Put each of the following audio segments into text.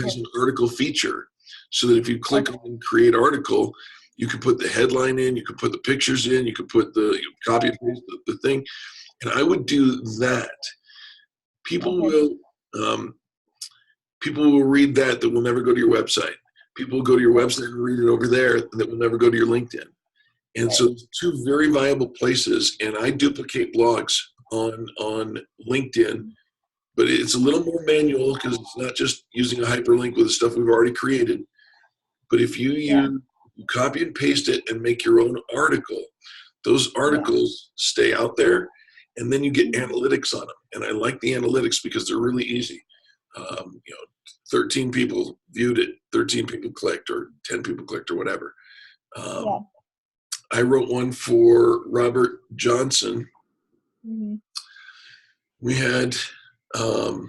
has an article feature, so that if you click on create article, you can put the headline in, you can put the pictures in, you can put copy and paste the thing. And I would do that. People will read that will never go to your website. People will go to your website and read it over there that will never go to your LinkedIn. And so it's two very viable places. And I duplicate blogs on LinkedIn, but it's a little more manual because it's not just using a hyperlink with the stuff we've already created. But if you copy and paste it and make your own article, those articles stay out there, and then you get analytics on them. And I like the analytics because they're really easy. 13 people viewed it, 13 people clicked, or 10 people clicked, or whatever. I wrote one for Robert Johnson. Mm-hmm. We had, I've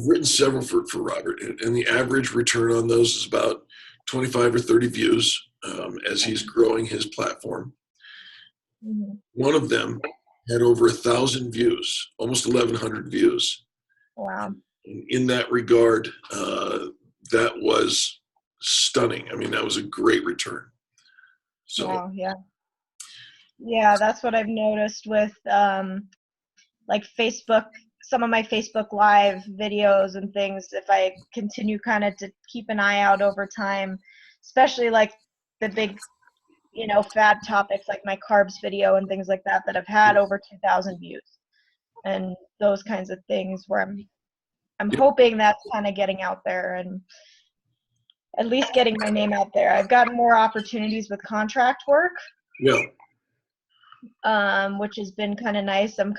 written several for Robert, and the average return on those is about 25 or 30 views as he's growing his platform. Mm-hmm. One of them had over 1,000 views, almost 1,100 views. Wow. In that regard, that was stunning. I mean, that was a great return. So, wow, yeah, that's what I've noticed with like Facebook, some of my Facebook Live videos and things. If I continue kind of to keep an eye out over time, especially like the big, fad topics like my carbs video and things like that have had over 2,000 views, and those kinds of things where I'm hoping that's kind of getting out there and at least getting my name out there. I've gotten more opportunities with contract work, which has been kind of nice. I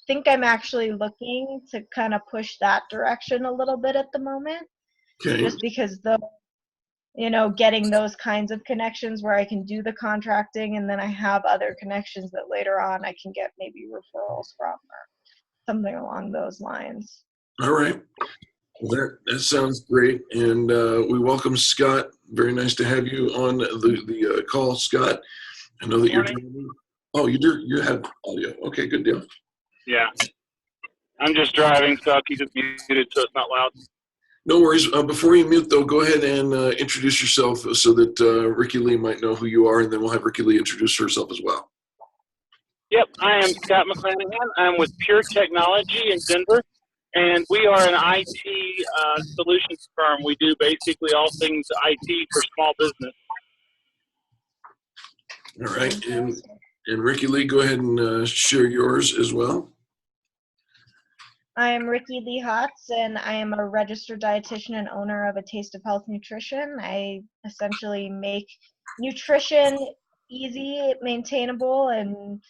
think I'm actually looking to kind of push that direction a little bit at the moment, just because getting those kinds of connections where I can do the contracting, and then I have other connections that later on I can get maybe referrals from or something along those lines. All right. Well, that sounds great. And we welcome Scott. Very nice to have you on the call, Scott. I know that you're driving. Oh, you do? You have audio. Okay, good deal. Yeah. I'm just driving, so I'll keep it muted so it's not loud. No worries. Before you mute, though, go ahead and introduce yourself so that Ricci-Lee might know who you are, and then we'll have Ricci-Lee introduce herself as well. Yep, I am Scott McClannahan. I'm with Pure Technology in Denver, and we are an IT solutions firm. We do basically all things IT for small business. All right. And Ricci-Lee, go ahead and share yours as well. I am Ricci-Lee Hotz, and I am a registered dietitian and owner of A Taste of Health Nutrition. I essentially make nutrition easy, maintainable, and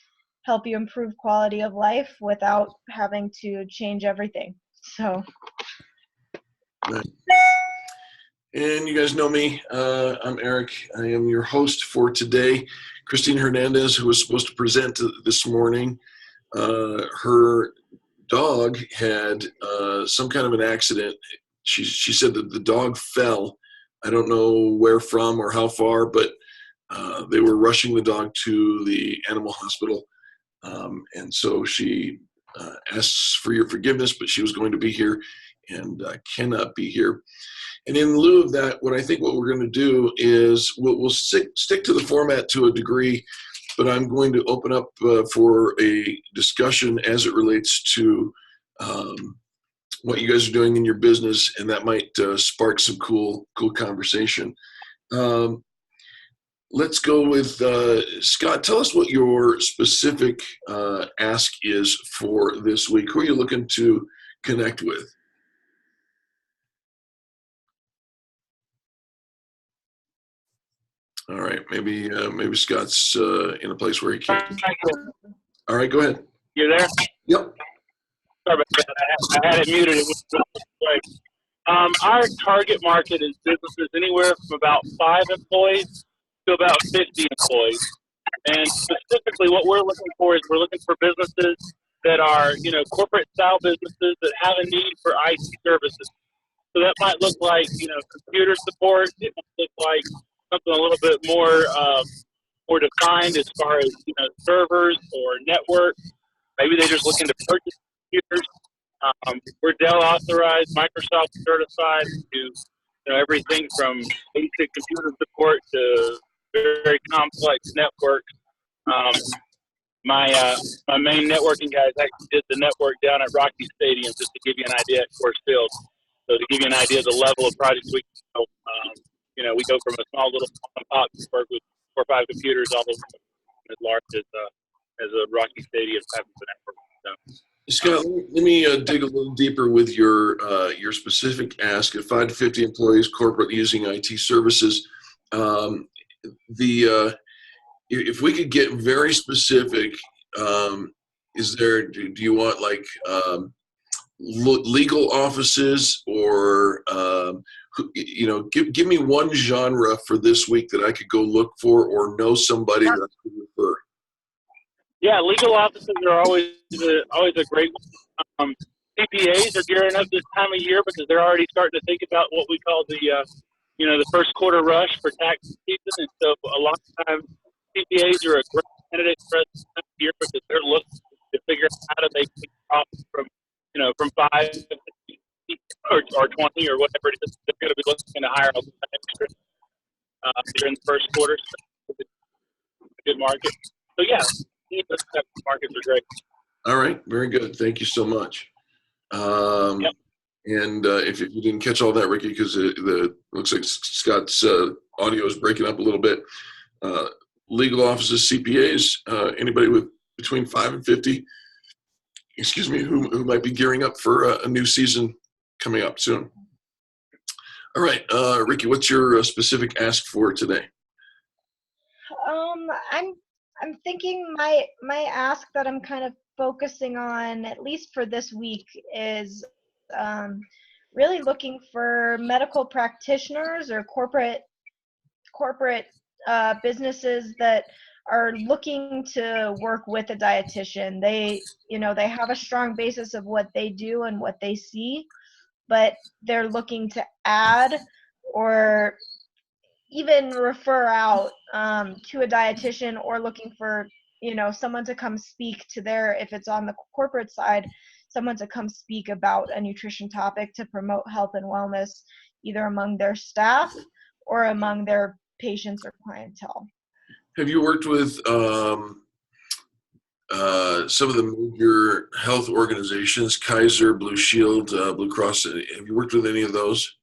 help you improve quality of life without having to change everything. So. Right. And you guys know me. I'm Eric. I am your host for today. Christine Hernandez, who was supposed to present this morning, her dog had some kind of an accident. She said that the dog fell. I don't know where from or how far, but they were rushing the dog to the animal hospital. And so she asks for your forgiveness, but she was going to be here and cannot be here. And in lieu of that, what we're going to do is we'll stick to the format to a degree, but I'm going to open up for a discussion as it relates to what you guys are doing in your business, and that might spark some cool conversation. Let's go with Scott. Tell us what your specific ask is for this week. Who are you looking to connect with? All right, maybe Scott's in a place where he can't. All right, go ahead. You there? Yep. Sorry about that. I had it muted. It was great. Our target market is businesses anywhere from about 5 employees to about 50 employees. And specifically what we're looking for is we're looking for businesses that are, corporate style businesses that have a need for IT services. So that might look like, computer support. It might look like something a little bit more defined as far as, servers or network. Maybe they're just looking to purchase computers. We're Dell authorized, Microsoft certified. We do everything from basic computer support to very complex networks. Um, my main networking guys actually did the network down at Rocky Stadium, just to give you an idea at Coors Field. So to give you an idea of the level of projects we go, we go from a small little pop work with 4 or 5 computers all the way as large as a Rocky Stadium type of network. So, Scott, let me dig a little deeper with your specific ask. At 5 to 50 employees, corporate using IT services, if we could get very specific, do you want like legal offices or give me one genre for this week that I could go look for or know somebody that I could refer. Yeah, legal offices are always a great one. CPAs are gearing up this time of year because they're already starting to think about what we call the first quarter rush for tax season, and so a lot of times CPAs are a great candidate for us this time of year because they're looking to figure out how do they take profit from 5 or 20 or whatever it is. They're going to be looking to hire a lot extra during the first quarter. So it's a good market. So yeah, those types of markets are great. All right, very good. Thank you so much. Yep. And if you didn't catch all that, Ricky, because the looks like Scott's audio is breaking up a little bit. Legal offices, CPAs, anybody with between 5 and 50, who might be gearing up for a new season coming up soon. All right, Ricky, what's your specific ask for today? I'm thinking my ask that I'm kind of focusing on, at least for this week, is really looking for medical practitioners or corporate businesses that are looking to work with a dietitian. They have a strong basis of what they do and what they see, but they're looking to add or even refer out to a dietitian, or looking for someone to come speak to if it's on the corporate side, someone to come speak about a nutrition topic to promote health and wellness either among their staff or among their patients or clientele. Have you worked with some of the major health organizations, Kaiser, Blue Shield, Blue Cross? Have you worked with any of those?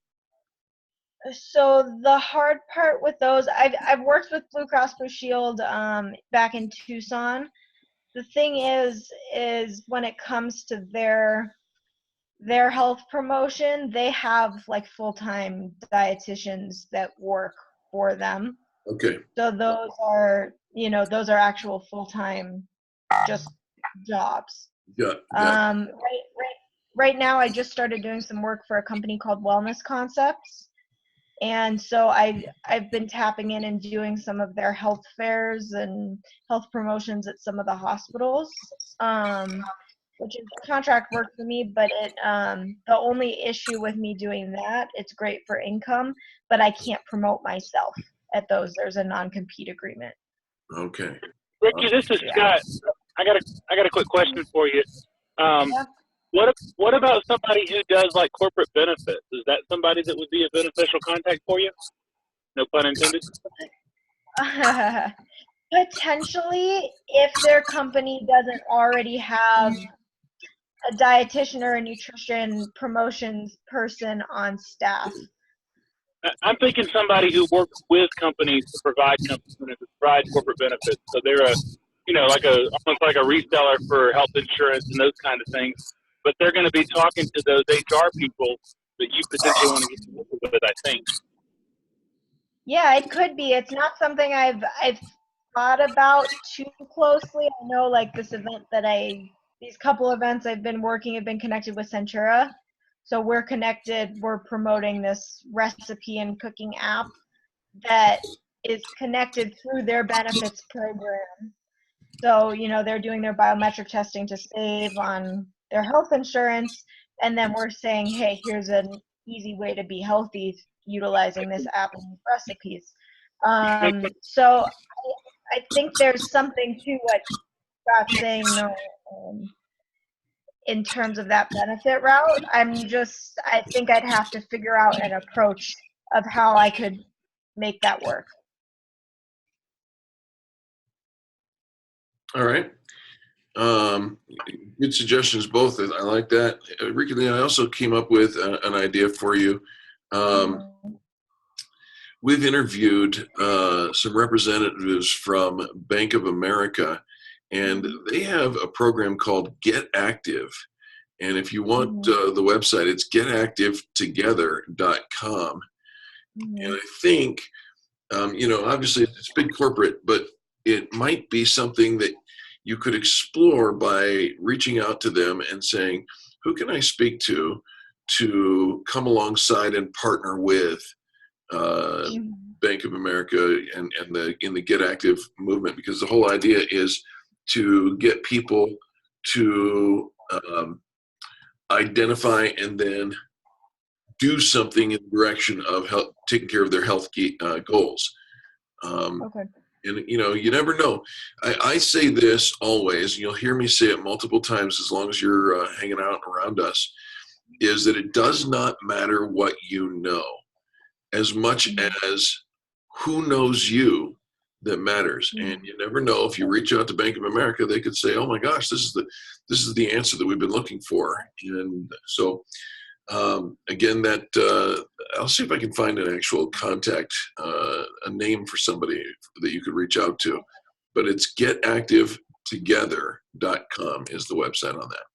So the hard part with those, I've worked with Blue Cross Blue Shield back in Tucson. The thing is when it comes to their health promotion, they have like full-time dietitians that work for them. Okay. So those are actual full-time just jobs. Yeah. Right now I just started doing some work for a company called Wellness Concepts. And so I've been tapping in and doing some of their health fairs and health promotions at some of the hospitals, which is contract work for me. But the only issue with me doing that, it's great for income, but I can't promote myself at those. There's a non-compete agreement. Okay. Ricky, this is Scott. I got a quick question for you. Yeah. What about somebody who does like corporate benefits? Is that somebody that would be a beneficial contact for you? No pun intended. Potentially, if their company doesn't already have a dietitian or a nutrition promotions person on staff. I'm thinking somebody who works with companies to provide corporate benefits. So they're almost like a reseller for health insurance and those kind of things. But they're going to be talking to those HR people that you potentially want to get to with, I think. Yeah, it could be. It's not something I've thought about too closely. I know like these couple events I've been working have been connected with Centura. So we're connected, we're promoting this recipe and cooking app that is connected through their benefits program. So, they're doing their biometric testing to save on their health insurance. And then we're saying, hey, here's an easy way to be healthy utilizing this app and recipes. So I think there's something to what Scott's saying. in terms of that benefit route. I think I'd have to figure out an approach of how I could make that work. All right. Good suggestions, both. I like that. Ricci-Lee, I also came up with an idea for you. We've interviewed some representatives from Bank of America, and they have a program called Get Active. And if you want the website, it's getactivetogether.com. And I think, obviously it's big corporate, but it might be something that you could explore by reaching out to them and saying, who can I speak to come alongside and partner with Bank of America and in the Get Active movement? Because the whole idea is to get people to identify and then do something in the direction of taking care of their health goals. Okay. And you never know. I say this always, and you'll hear me say it multiple times as long as you're hanging out around us, is that it does not matter what you know, as much as who knows you that matters. And you never know, if you reach out to Bank of America, they could say, oh my gosh, this is the answer that we've been looking for. And so again, that I'll see if I can find an actual contact, a name for somebody that you could reach out to. But it's getactivetogether.com is the website on that.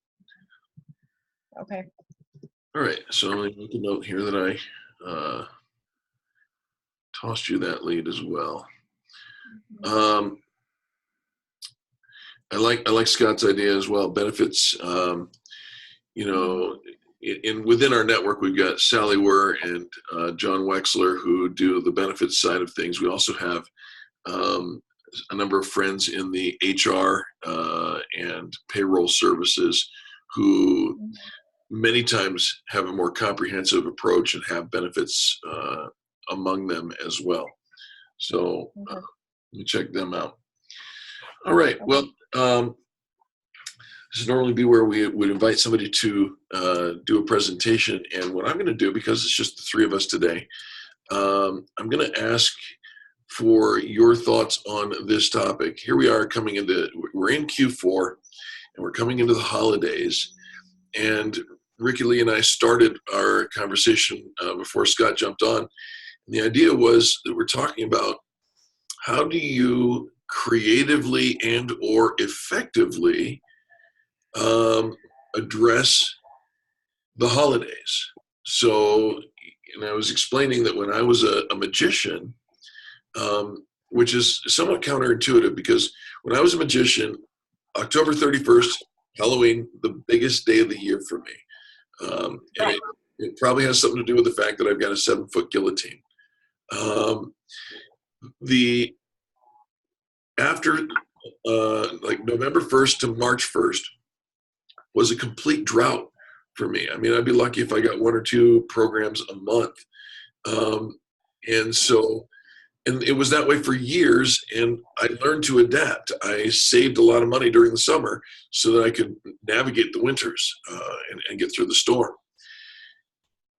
Okay. All right, so let me make a note here that I tossed you that lead as well. I like Scott's idea as well. Benefits, within our network, we've got Sally Wurr and John Wexler who do the benefits side of things. We also have a number of friends in the HR and payroll services who many times have a more comprehensive approach and have benefits among them as well. So let me check them out. All right. Well, this would normally be where we would invite somebody to do a presentation. And what I'm going to do, because it's just the three of us today, I'm going to ask for your thoughts on this topic. Here we are we're in Q4 and we're coming into the holidays. And Ricci-Lee and I started our conversation before Scott jumped on. And the idea was that we're talking about how do you creatively and or effectively address the holidays. So, I was explaining that when I was a magician, which is somewhat counterintuitive, because when I was a magician, October 31st, Halloween, the biggest day of the year for me. And it probably has something to do with the fact that I've got a 7-foot guillotine. After November 1st to March 1st was a complete drought for me. I mean, I'd be lucky if I got 1 or 2 programs a month. And it was that way for years, and I learned to adapt. I saved a lot of money during the summer so that I could navigate the winters and get through the storm.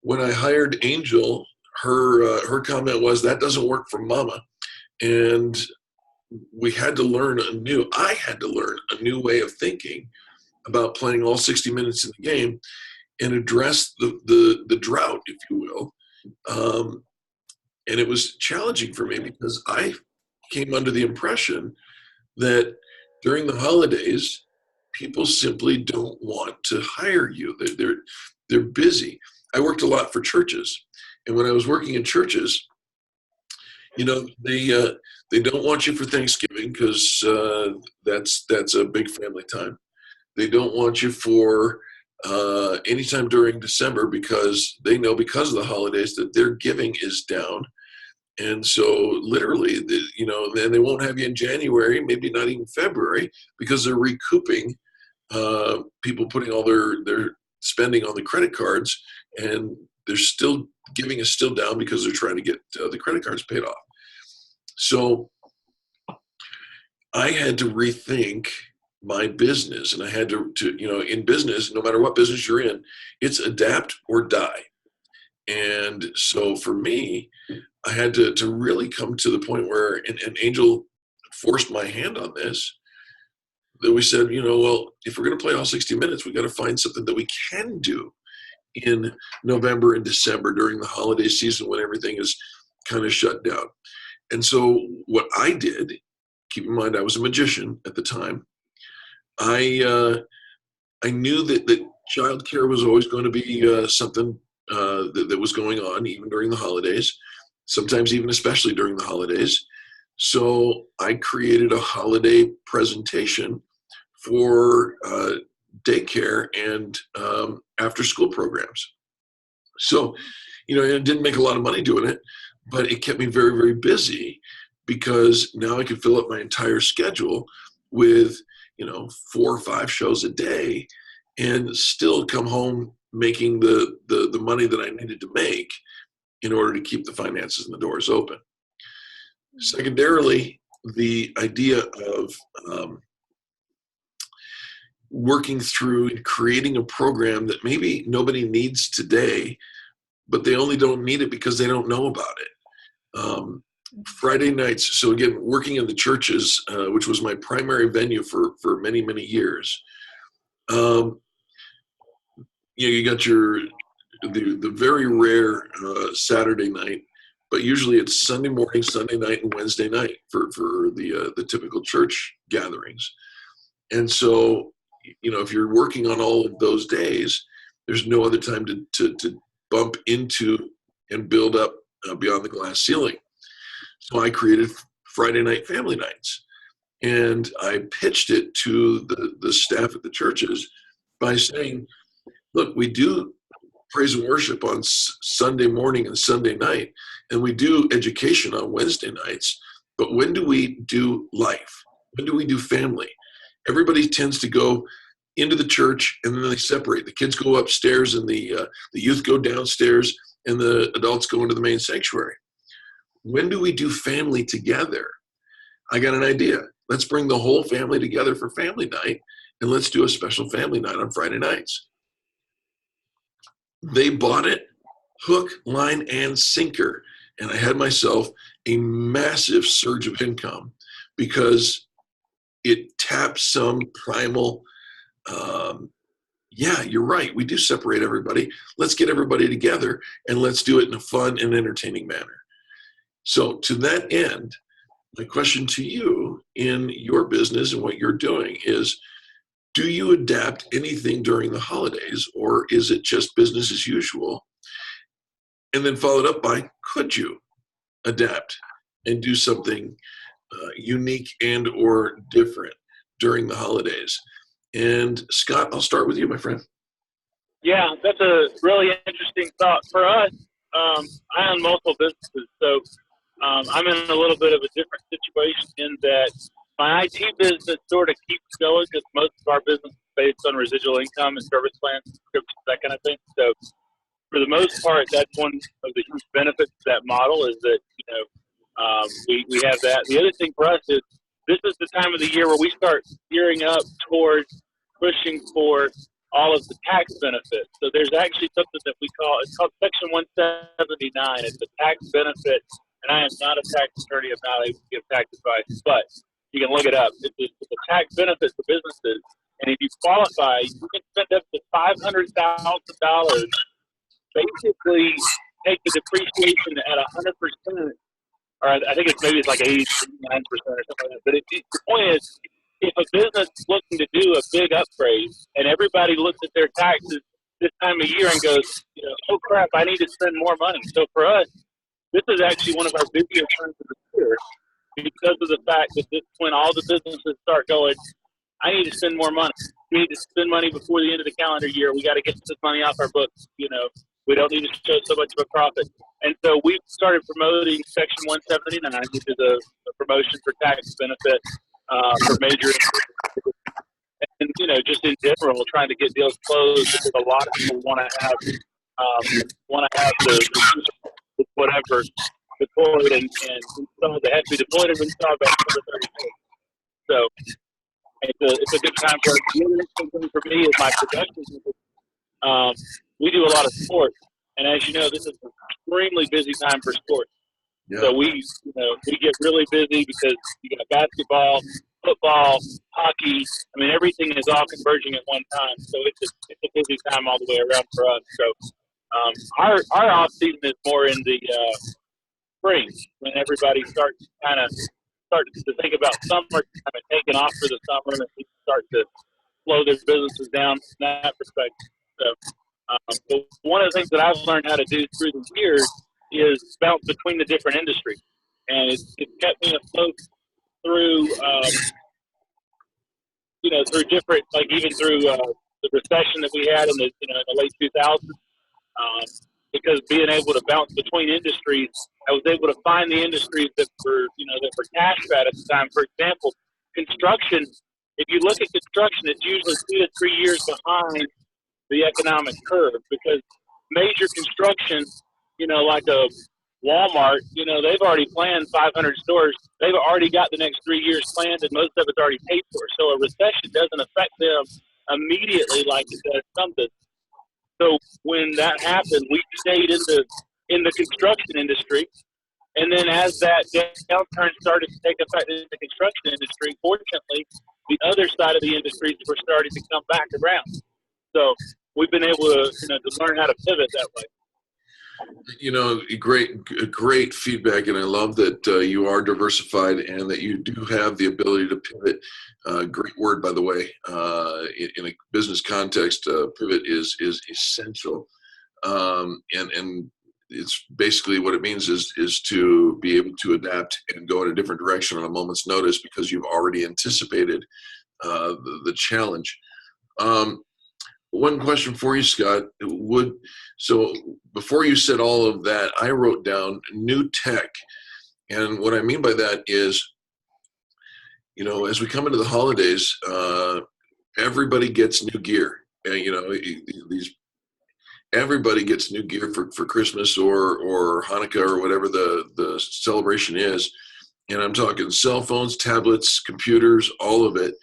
When I hired Angel, her comment was, that doesn't work for Mama. And I had to learn a new way of thinking about playing all 60 minutes in the game and address the drought, if you will. And it was challenging for me because I came under the impression that during the holidays, people simply don't want to hire you. They're busy. I worked a lot for churches, and when I was working in churches, they don't want you for Thanksgiving because that's a big family time. They don't want you for anytime during December because they know because of the holidays that their giving is down. And so literally, then they won't have you in January, maybe not even February, because they're recouping people putting all their spending on the credit cards, and giving is still down because they're trying to get the credit cards paid off. So I had to rethink my business. And I had to, in business, no matter what business you're in, it's adapt or die. And so for me, I had to really come to the point where an Angel forced my hand on this, that we said, well, if we're going to play all 60 minutes, we got to find something that we can do in November and December during the holiday season when everything is kind of shut down. And so what I did, keep in mind I was a magician at the time, I knew that childcare was always going to be something that was going on even during the holidays, sometimes even especially during the holidays. So I created a holiday presentation for daycare and after school programs. So, it didn't make a lot of money doing it, but it kept me very, very busy, because now I could fill up my entire schedule with, 4 or 5 shows a day and still come home making the money that I needed to make in order to keep the finances and the doors open. Secondarily, the idea of working through and creating a program that maybe nobody needs today, but they only don't need it because they don't know about it. Friday nights, so again, working in the churches, which was my primary venue for many, many years. You got the very rare Saturday night, but usually it's Sunday morning, Sunday night, and Wednesday night for the typical church gatherings. And so, if you're working on all of those days, there's no other time to bump into and build up beyond the glass ceiling. So I created Friday night family nights, and I pitched it to the staff at the churches by saying, look, we do praise and worship on Sunday morning and Sunday night, and we do education on Wednesday nights, but when do we do life? When do we do family? Everybody tends to go into the church and then they separate. The kids go upstairs and the youth go downstairs and the adults go into the main sanctuary. When do we do family together? I got an idea. Let's bring the whole family together for family night, and let's do a special family night on Friday nights. They bought it, hook, line, and sinker. And I had myself a massive surge of income because it tapped some primal, yeah, you're right. We do separate everybody. Let's get everybody together and let's do it in a fun and entertaining manner. So to that end, my question to you in your business and what you're doing is, do you adapt anything during the holidays, or is it just business as usual? And then followed up by, could you adapt and do something unique and or different during the holidays? And Scott, I'll start with you, my friend. Yeah, that's a really interesting thought. For us, I own multiple businesses, so I'm in a little bit of a different situation in that my IT business sort of keeps going because most of our business is based on residual income and service plans, subscriptions, that kind of thing. So for the most part, that's one of the huge benefits of that model is that, we have that. The other thing for us is this is the time of the year where we start gearing up towards pushing for all of the tax benefits. So there's actually something that it's called Section 179. It's a tax benefit, and I am not a tax attorney. I'm not able to give tax advice, but you can look it up. It's a tax benefit for businesses, and if you qualify, you can spend up to $500,000. Basically, take the depreciation at 100%, or I think it's like 89% or something like that. But the point is, if a business is looking to do a big upgrade, and everybody looks at their taxes this time of year and goes, oh crap, I need to spend more money. So for us, this is actually one of our busiest times of the year because of the fact that this is when all the businesses start going, I need to spend more money. We need to spend money before the end of the calendar year. We got to get this money off our books. We don't need to show so much of a profit. And so we started promoting Section 179, which is a promotion for tax benefit for major, and just in general, trying to get deals closed because a lot of people want to have the whatever deployed and installed. They have to be deployed and installed by December 31st. So It's a good time for us. The other interesting thing for me is my production. We do a lot of sports, and as you know, this is an extremely busy time for sports. Yeah. So we get really busy because you got basketball, football, hockey. I mean, everything is all converging at one time. So it's a busy time all the way around for us. So our off season is more in the spring when everybody starts to think about summer, kind of taking off for the summer, and people start to slow their businesses down from that perspective. So, but one of the things that I've learned how to do through the years is bounce between the different industries, and it's kept me afloat through, through different, like even through the recession that we had in the late 2000s. Because being able to bounce between industries, I was able to find the industries that were cash fat at the time. For example, construction. If you look at construction, it's usually 2 to 3 years behind the economic curve because major construction, like a Walmart, they've already planned 500 stores. They've already got the next 3 years planned, and most of it's already paid for. So a recession doesn't affect them immediately like it does some businesses. So when that happened, we stayed in the construction industry, and then as that downturn started to take effect in the construction industry, fortunately, the other side of the industries were starting to come back around. So we've been able to learn how to pivot that way. Great feedback, and I love that you are diversified and that you do have the ability to pivot. Great word, by the way. In a business context, pivot is essential, and it's basically what it means is to be able to adapt and go in a different direction on a moment's notice because you've already anticipated the challenge. One question for you, Scott. So before you said all of that, I wrote down new tech. And what I mean by that is, as we come into the holidays, everybody gets new gear. Everybody gets new gear for Christmas or Hanukkah or whatever the celebration is. And I'm talking cell phones, tablets, computers, all of it.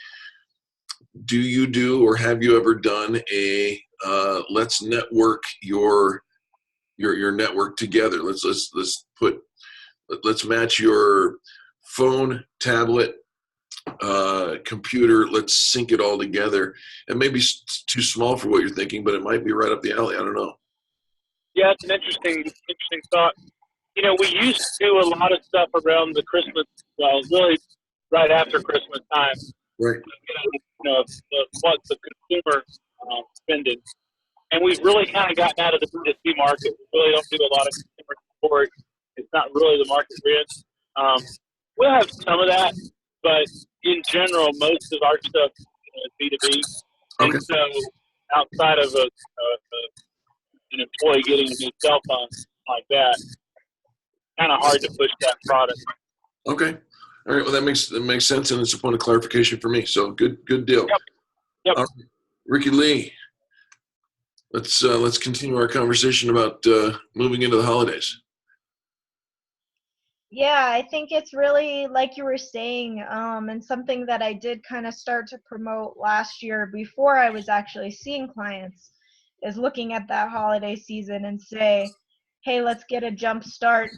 Do you do or have you ever done a let's network your network together? Let's match your phone, tablet, computer. Let's sync it all together. It may be too small for what you're thinking, but it might be right up the alley. I don't know. Yeah, it's an interesting thought. We used to do a lot of stuff around the Christmas, really right after Christmas time. Right. What the consumer spending. And we've really kind of gotten out of the B2C market. We really don't do a lot of consumer support. It's not really the market we're in. We'll have some of that, but in general, most of our stuff is B2B. Okay. And so outside of an employee getting a new cell phone like that, kind of hard to push that product. Okay. All right. Well, that makes sense, and it's a point of clarification for me. So good deal. Yep. All right. Ricci-Lee, let's continue our conversation about moving into the holidays. Yeah, I think it's really like you were saying, and something that I did kind of start to promote last year before I was actually seeing clients is looking at that holiday season and say, hey, let's get a jump start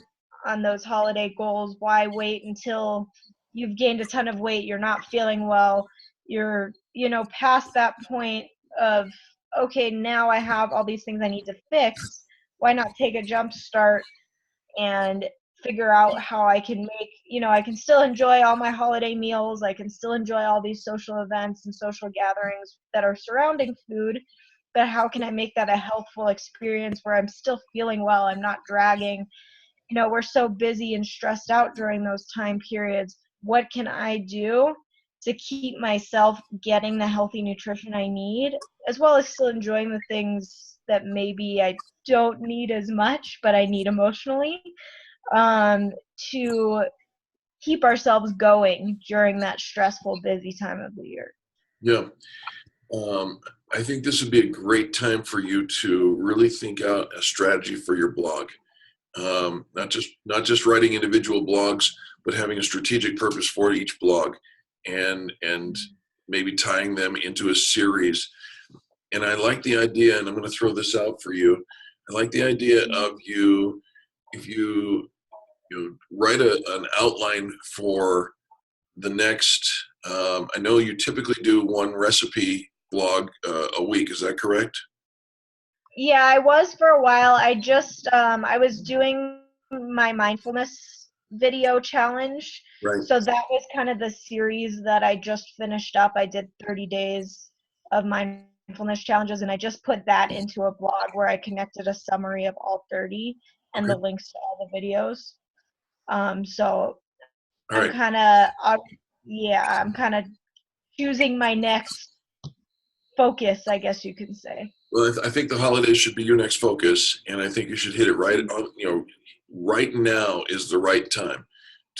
on those holiday goals. Why wait until you've gained a ton of weight, you're not feeling well, you're, past that point of, okay, now I have all these things I need to fix. Why not take a jump start and figure out how I can make, I can still enjoy all my holiday meals. I can still enjoy all these social events and social gatherings that are surrounding food, but how can I make that a healthful experience where I'm still feeling well, I'm not dragging. We're so busy and stressed out during those time periods. What can I do to keep myself getting the healthy nutrition I need, as well as still enjoying the things that maybe I don't need as much, but I need emotionally, to keep ourselves going during that stressful, busy time of the year. Yeah. I think this would be a great time for you to really think out a strategy for your blog. Not just writing individual blogs, but having a strategic purpose for each blog, and maybe tying them into a series. And I like the idea, and I'm going to throw this out for you. I like the idea of you, if you write an outline for the next, I know you typically do one recipe blog a week. Is that correct? Yeah, I was for a while. I was doing my mindfulness video challenge. Right. So that was kind of the series that I just finished up. I did 30 days of mindfulness challenges, and I just put that into a blog where I connected a summary of all 30 and the links to all the videos. So All right. I'm kind of choosing my next focus, I guess you could say. Well, I think the holidays should be your next focus, and I think you should hit it right on. Right now is the right time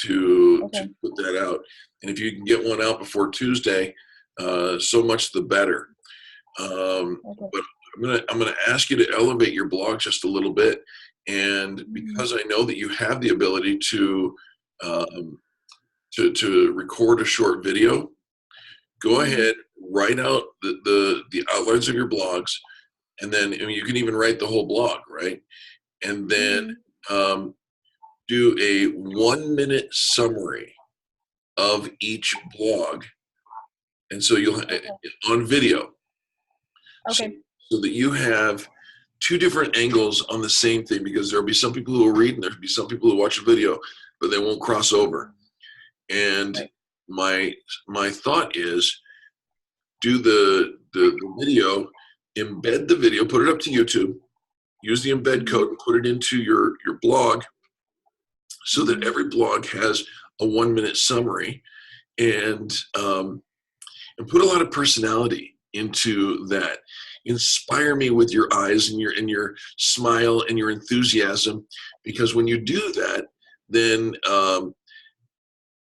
to put that out. And if you can get one out before Tuesday, so much the better. But I'm gonna ask you to elevate your blog just a little bit, and because I know that you have the ability to record a short video, go ahead, write out the outlines of your blogs, and then you can even write the whole blog, right? And then do a 1-minute summary of each blog, and so you'll on video, so that you have two different angles on the same thing, because there'll be some people who will read and there'll be some people who watch a video, but they won't cross over. And my thought is, do the video, embed the video, put it up to YouTube, use the embed code and put it into your blog, so that every blog has a 1-minute summary, and put a lot of personality into that. Inspire me with your eyes and your smile and your enthusiasm, because when you do that, then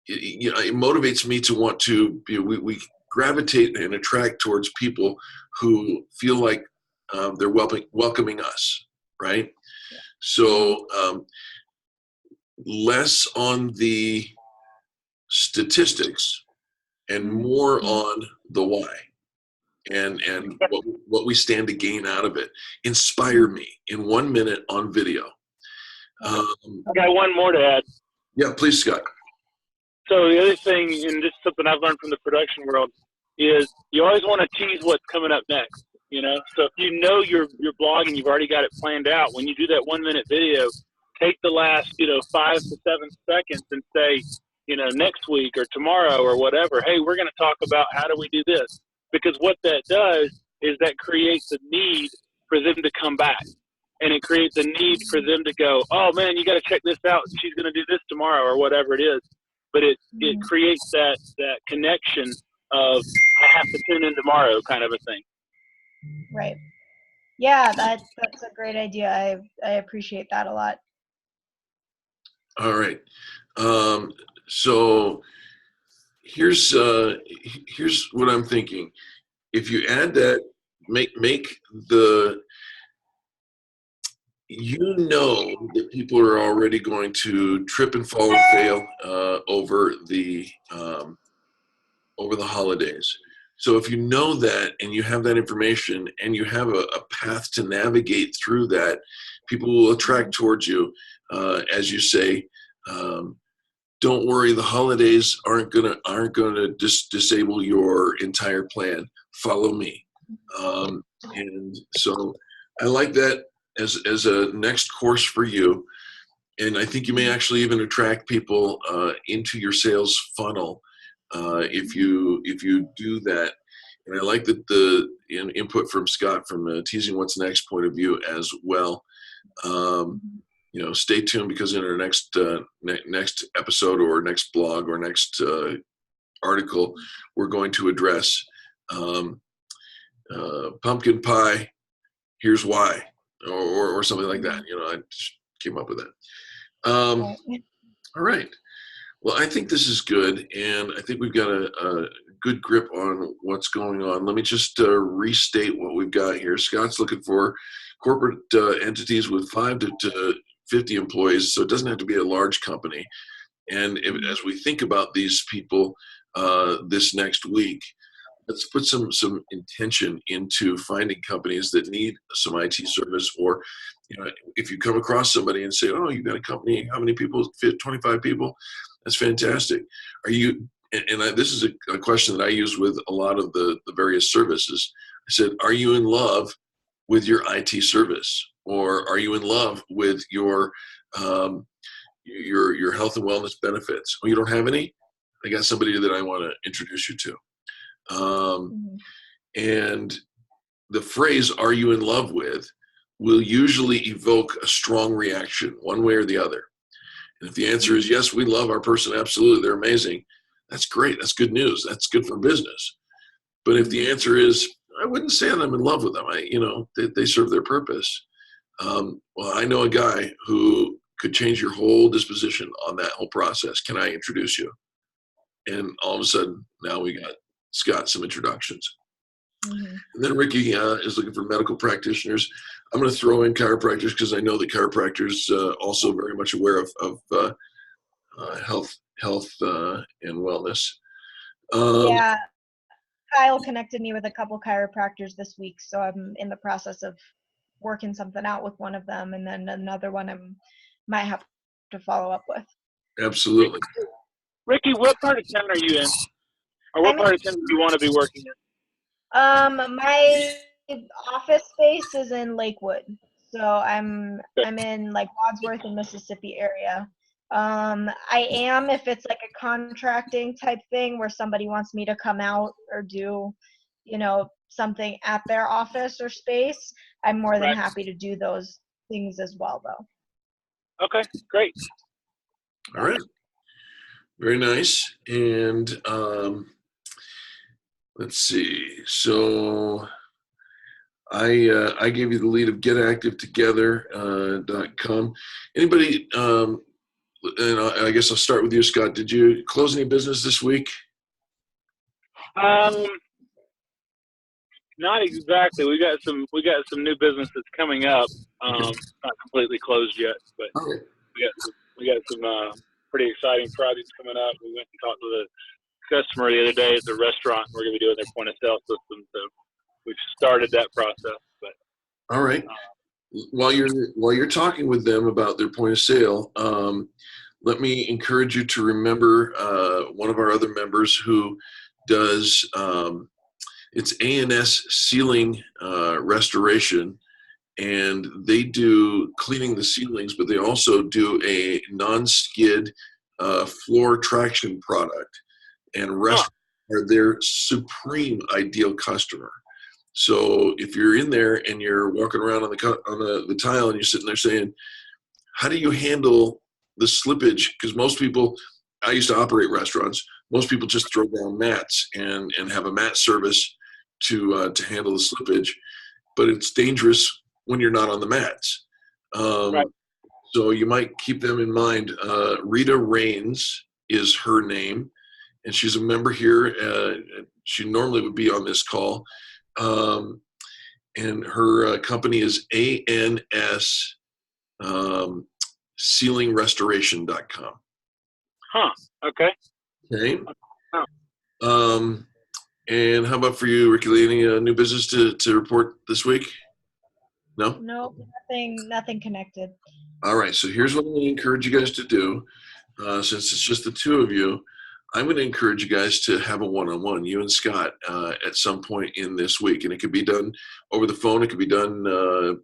it motivates me to want to. We gravitate and attract towards people who feel like they're welcoming us, right? So less on the statistics and more on the why and what we stand to gain out of it. Inspire me in 1 minute on video. I got one more to add. Yeah, please, Scott. So the other thing, and this is something I've learned from the production world, is you always want to tease what's coming up next. So if you know your blog and you've already got it planned out, when you do that 1-minute video, take the last 5 to 7 seconds and say, next week or tomorrow or whatever, hey, we're going to talk about how do we do this, because what that does is that creates a need for them to come back, and it creates a need for them to go, oh man, you got to check this out, she's going to do this tomorrow or whatever it is. But it creates that connection of, I have to tune in tomorrow kind of a thing. Right. Yeah, that's a great idea. I appreciate that a lot. All right. So here's what I'm thinking. If you add that, make that people are already going to trip and fall and fail over the holidays. So if you know that, and you have that information, and you have a path to navigate through that, people will attract towards you. As you say, don't worry, the holidays aren't gonna disable your entire plan. Follow me. And so I like that as a next course for you. And I think you may actually even attract people into your sales funnel if you do that. And I like that the input from Scott from a teasing what's next point of view as well. Stay tuned, because in our next episode or next blog or next article, we're going to address pumpkin pie. Here's why, or something like that. I just came up with that. All right. Well, I think this is good, and I think we've got a good grip on what's going on. Let me just restate what we've got here. Scott's looking for corporate entities with 5 to 50 employees, so it doesn't have to be a large company. And as we think about these people this next week, let's put some intention into finding companies that need some IT service. Or, if you come across somebody and say, oh, you got a company, how many people fit? 25 people. That's fantastic. Are you, this is a question that I use with a lot of the various services. I said, are you in love with your IT service? Or are you in love with your health and wellness benefits? Oh, you don't have any? I got somebody that I want to introduce you to. And the phrase, are you in love with, will usually evoke a strong reaction one way or the other. And if the answer is yes, we love our person, absolutely, they're amazing, that's great. That's good news. That's good for business. But if the answer is, I wouldn't say that I'm in love with them, they serve their purpose. Well, I know a guy who could change your whole disposition on that whole process. Can I introduce you? And all of a sudden, now we got Scott some introductions. And then Ricky is looking for medical practitioners. I'm going to throw in chiropractors because I know that chiropractors also very much aware of health and wellness. Yeah, Kyle connected me with a couple chiropractors this week, so I'm in the process of working something out with one of them, and then another one I might have to follow up with. Absolutely. Ricky, what part of town are you in? Or what part of town do you want to be working in? My office space is in Lakewood, so I'm in like Wadsworth and Mississippi area. I am, if it's like a contracting type thing where somebody wants me to come out or do, something at their office or space, I'm more than happy to do those things as well, though. Okay, great. All right. Very nice. And let's see. So I gave you the lead of getactivetogether.com. Anybody, and I guess I'll start with you, Scott. Did you close any business this week? Not exactly. We got some new business that's coming up. Not completely closed yet, but we got some pretty exciting projects coming up. We went and talked to the customer the other day at the restaurant. We're going to be doing their point of sale system, so we've started that process. But all right. While you're talking with them about their point of sale, let me encourage you to remember one of our other members who does it's A&S Ceiling Restoration, and they do cleaning the ceilings, but they also do a non-skid floor traction product, and restaurants are their supreme ideal customer. So if you're in there and you're walking around on the tile and you're sitting there saying, how do you handle the slippage? Because most people, I used to operate restaurants, most people just throw down mats and have a mat service to handle the slippage, but it's dangerous when you're not on the mats. Right. So you might keep them in mind. Rita Rains is her name, and she's a member here. She normally would be on this call. And her company is ANS ceilingrestoration.com. Huh. Okay. Okay. And how about for you, Ricci-Lee? Any new business to report this week? No? Nope, nothing connected. All right. So here's what I'm going to encourage you guys to do. Since it's just the two of you, I'm going to encourage you guys to have a one-on-one, you and Scott, at some point in this week. And it could be done over the phone. It could be done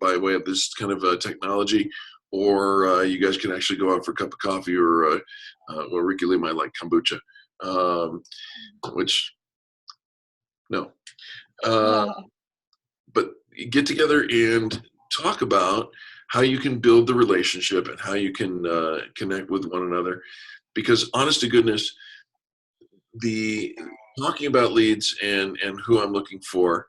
by way of this kind of technology, or you guys can actually go out for a cup of coffee, or well, Ricci-Lee might like kombucha, which, no. But get together and talk about how you can build the relationship and how you can connect with one another. Because honest to goodness, the talking about leads and who I'm looking for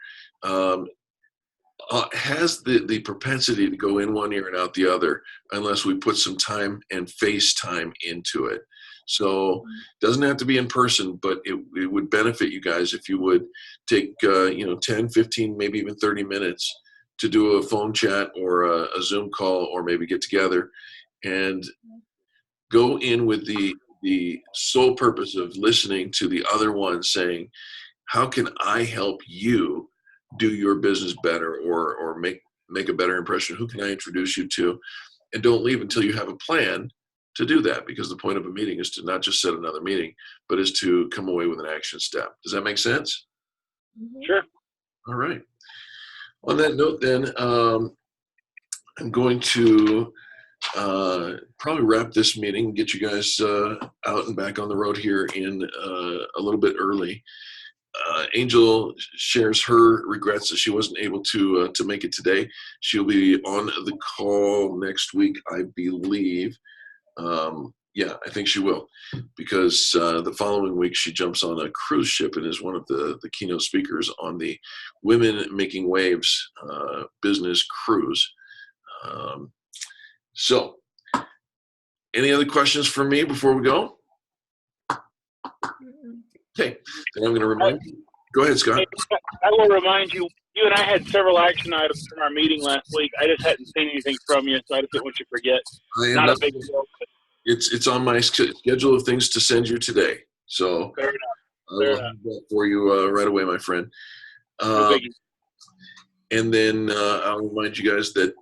has the propensity to go in one ear and out the other unless we put some time and face time into it. So it doesn't have to be in person, but it would benefit you guys if you would take 10, 15, maybe even 30 minutes to do a phone chat or a Zoom call, or maybe get together and go in with the sole purpose of listening to the other one saying, how can I help you do your business better or make a better impression? Who can I introduce you to? And don't leave until you have a plan to do that, because the point of a meeting is to not just set another meeting, but is to come away with an action step. Does that make sense? Sure. All right. On that note, then, I'm going to probably wrap this meeting and get you guys out and back on the road here in a little bit early. Angel shares her regrets that she wasn't able to make it today. She'll be on the call next week, I believe. Yeah, I think she will, because the following week she jumps on a cruise ship and is one of the keynote speakers on the Women Making Waves business cruise. So, any other questions for me before we go? Okay, then I'm going to remind you. Go ahead, Scott. I will remind you, you and I had several action items from our meeting last week. I just hadn't seen anything from you, so I just didn't want you to forget. Not a big deal. It's on my schedule of things to send you today. So Fair enough. I'll have that for you right away, my friend. No biggie. And then I'll remind you guys that,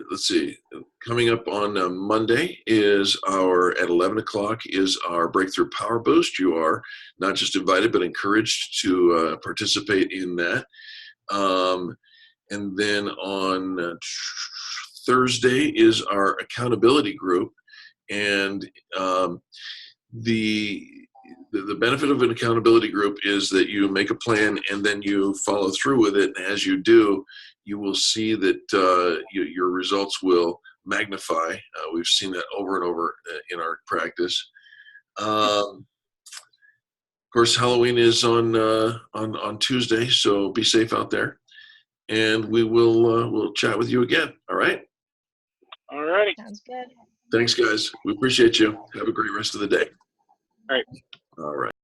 let's see, coming up on Monday is at 11 o'clock is our Breakthrough Power Boost. You are not just invited, but encouraged to participate in that. And then on Thursday is our accountability group. And the benefit of an accountability group is that you make a plan and then you follow through with it. And as you do, you will see that your results will magnify. We've seen that over and over in our practice. Of course, Halloween is on Tuesday, so be safe out there. And we'll chat with you again. All right. All righty. Sounds good. Thanks, guys. We appreciate you. Have a great rest of the day. All right. All right.